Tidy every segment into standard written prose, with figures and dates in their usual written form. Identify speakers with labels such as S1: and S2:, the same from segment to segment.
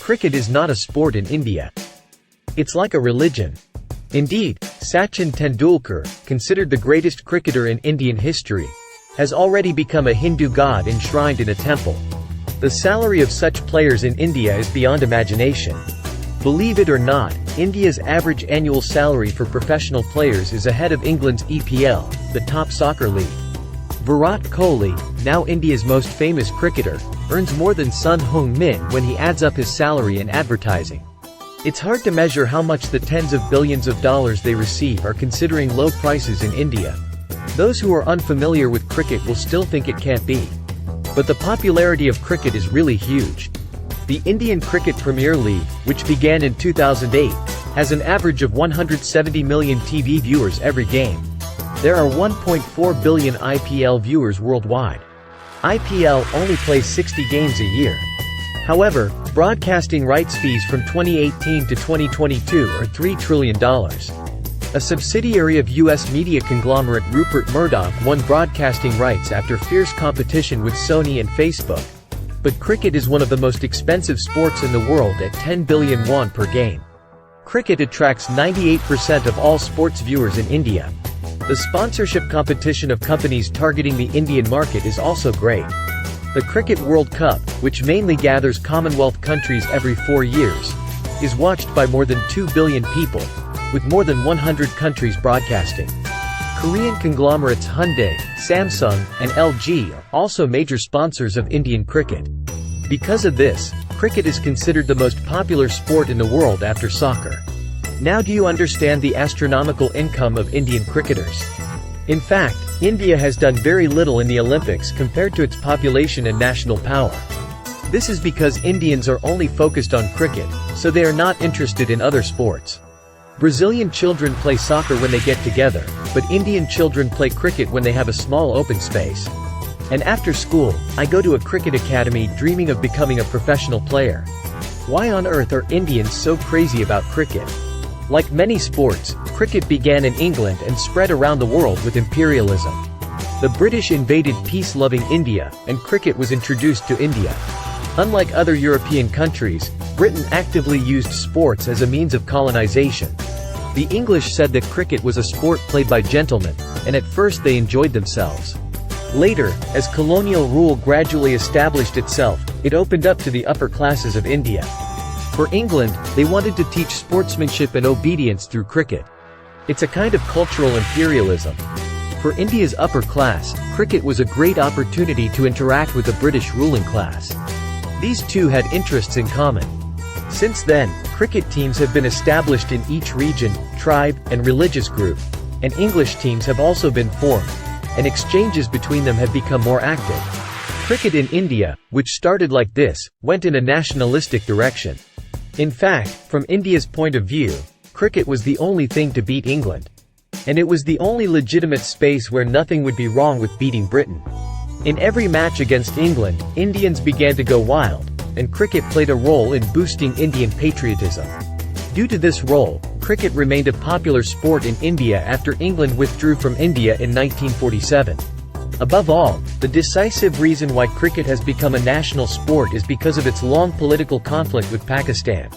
S1: cricket is not a sport in India. It's like a religion. Indeed, Sachin Tendulkar, considered the greatest cricketer in Indian history, has already become a Hindu god enshrined in a temple. The salary of such players in India is beyond imagination. Believe it or not, India's average annual salary for professional players is ahead of England's EPL, the top soccer league. Virat Kohli, now India's most famous cricketer, earns more than Sun Heung-min when he adds up his salary and advertising. It's hard to measure how much the tens of billions of dollars they receive are considering low prices in India. Those who are unfamiliar with cricket will still think it can't be. But the popularity of cricket is really huge. The Indian Cricket Premier League, which began in 2008, has an average of 170 million TV viewers every game. There are 1.4 billion IPL viewers worldwide. IPL only plays 60 games a year. However, broadcasting rights fees from 2018 to 2022 are $3 trillion. A subsidiary of U.S. media conglomerate Rupert Murdoch won broadcasting rights after fierce competition with Sony and Facebook. But cricket is one of the most expensive sports in the world at 10 billion won per game. Cricket attracts 98% of all sports viewers in India. The sponsorship competition of companies targeting the Indian market is also great. The Cricket World Cup, which mainly gathers Commonwealth countries every 4 years, is watched by more than 2 billion people, with more than 100 countries broadcasting. Korean conglomerates Hyundai, Samsung, and LG are also major sponsors of Indian cricket. Because of this, cricket is considered the most popular sport in the world after soccer. Now do you understand the astronomical income of Indian cricketers? In fact, India has done very little in the Olympics compared to its population and national power. This is because Indians are only focused on cricket, so they are not interested in other sports. Brazilian children play soccer when they get together, but Indian children play cricket when they have a small open space. And after school, I go to a cricket academy dreaming of becoming a professional player. Why on earth are Indians so crazy about cricket? Like many sports, cricket began in England and spread around the world with imperialism. The British invaded peace-loving India, and cricket was introduced to India. Unlike other European countries, Britain actively used sports as a means of colonization. The English said that cricket was a sport played by gentlemen, and at first they enjoyed themselves. Later, as colonial rule gradually established itself, it opened up to the upper classes of India. For England, they wanted to teach sportsmanship and obedience through cricket. It's a kind of cultural imperialism. For India's upper class, cricket was a great opportunity to interact with the British ruling class. These two had interests in common. Since then, cricket teams have been established in each region, tribe, and religious group, and English teams have also been formed, and exchanges between them have become more active. Cricket in India, which started like this, went in a nationalistic direction. In fact, from India's point of view, cricket was the only thing to beat England. And it was the only legitimate space where nothing would be wrong with beating Britain. In every match against England, Indians began to go wild, and cricket played a role in boosting Indian patriotism. Due to this role, cricket remained a popular sport in India after England withdrew from India in 1947. Above all, the decisive reason why cricket has become a national sport is because of its long political conflict with Pakistan.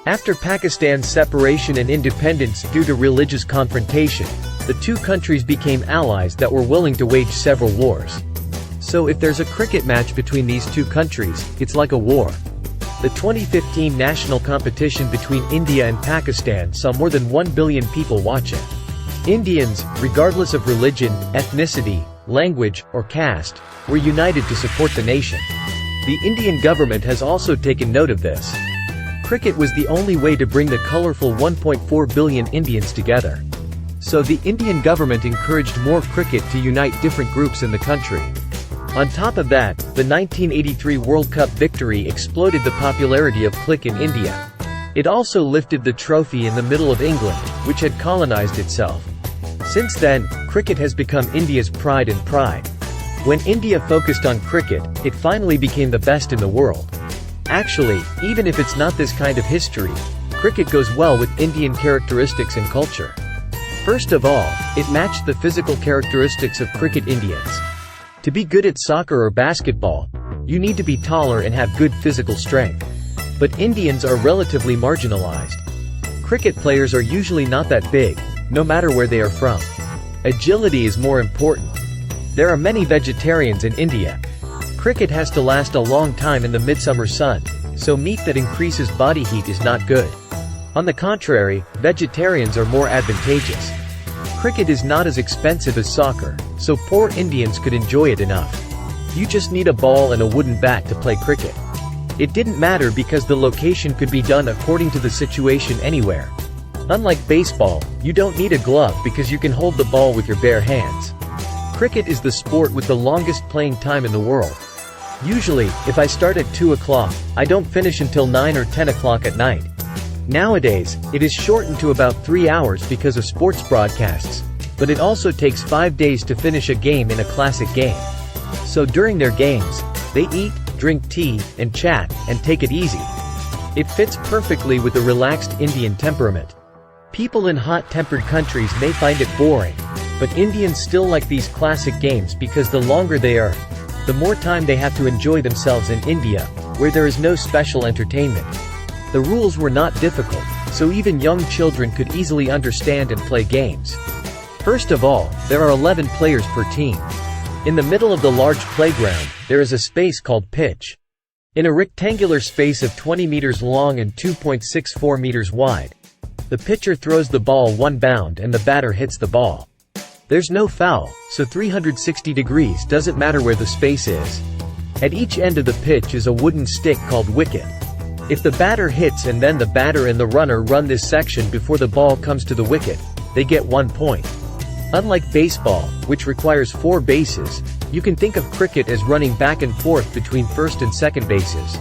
S1: After Pakistan's separation and independence due to religious confrontation, the two countries became allies that were willing to wage several wars. So if there's a cricket match between these two countries, it's like a war. The 2015 national competition between India and Pakistan saw more than 1 billion people watch it. Indians, regardless of religion, ethnicity, language, or caste, were united to support the nation. The Indian government has also taken note of this. Cricket was the only way to bring the colorful 1.4 billion Indians together. So the Indian government encouraged more cricket to unite different groups in the country. On top of that, the 1983 World Cup victory exploded the popularity of cricket in India. It also lifted the trophy in the middle of England, which had colonized itself. Since then, cricket has become India's pride and pride. When India focused on cricket, it finally became the best in the world. Actually, even if it's not this kind of history, cricket goes well with Indian characteristics and culture. First of all, it matched the physical characteristics of cricket Indians. To be good at soccer or basketball, you need to be taller and have good physical strength. But Indians are relatively marginalized. Cricket players are usually not that big, no matter where they are from. Agility is more important. There are many vegetarians in India. Cricket has to last a long time in the midsummer sun, so meat that increases body heat is not good. On the contrary, vegetarians are more advantageous. Cricket is not as expensive as soccer, so poor Indians could enjoy it enough. You just need a ball and a wooden bat to play cricket. It didn't matter because the location could be done according to the situation anywhere. Unlike baseball, you don't need a glove because you can hold the ball with your bare hands. Cricket is the sport with the longest playing time in the world. Usually, if I start at 2 o'clock, I don't finish until 9 or 10 o'clock at night. Nowadays, it is shortened to about 3 hours because of sports broadcasts, but it also takes 5 days to finish a game in a classic game. So during their games, they eat, drink tea, and chat, and take it easy. It fits perfectly with the relaxed Indian temperament. People in hot-tempered countries may find it boring, but Indians still like these classic games because the longer they are, the more time they have to enjoy themselves in India, where there is no special entertainment. The rules were not difficult, so even young children could easily understand and play games. First of all, there are 11 players per team. In the middle of the large playground, there is a space called pitch. In a rectangular space of 20 meters long and 2.64 meters wide, the pitcher throws the ball one bound and the batter hits the ball. There's no foul, so 360 degrees doesn't matter where the space is. At each end of the pitch is a wooden stick called wicket. If the batter hits and then the batter and the runner run this section before the ball comes to the wicket, they get 1 point. Unlike baseball, which requires 4 bases, you can think of cricket as running back and forth between first and second bases.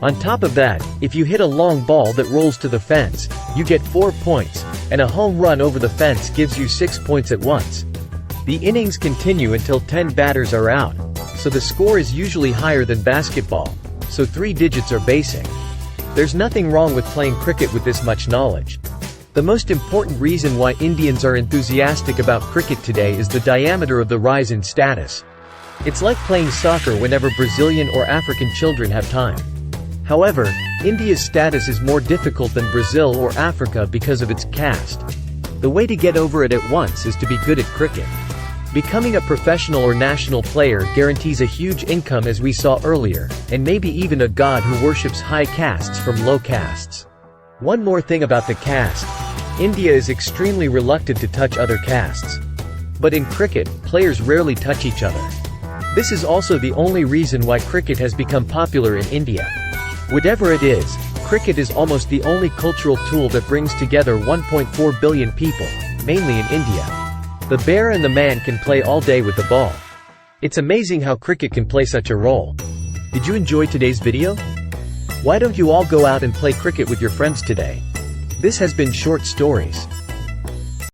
S1: On top of that, if you hit a long ball that rolls to the fence, you get 4 points, and a home run over the fence gives you 6 points at once. The innings continue until 10 batters are out, so the score is usually higher than basketball, so 3 digits are basic. There's nothing wrong with playing cricket with this much knowledge. The most important reason why Indians are enthusiastic about cricket today is the diameter of the rise in status. It's like playing soccer whenever Brazilian or African children have time. However, India's status is more difficult than Brazil or Africa because of its caste. The way to get over it at once is to be good at cricket. Becoming a professional or national player guarantees a huge income, as we saw earlier, and maybe even a god who worships high castes from low castes. One more thing about the caste. India is extremely reluctant to touch other castes. But in cricket, players rarely touch each other. This is also the only reason why cricket has become popular in India. Whatever it is, cricket is almost the only cultural tool that brings together 1.4 billion people, mainly in India. The bear and the man can play all day with the ball. It's amazing how cricket can play such a role. Did you enjoy today's video? Why don't you all go out and play cricket with your friends today? This has been Short Stories.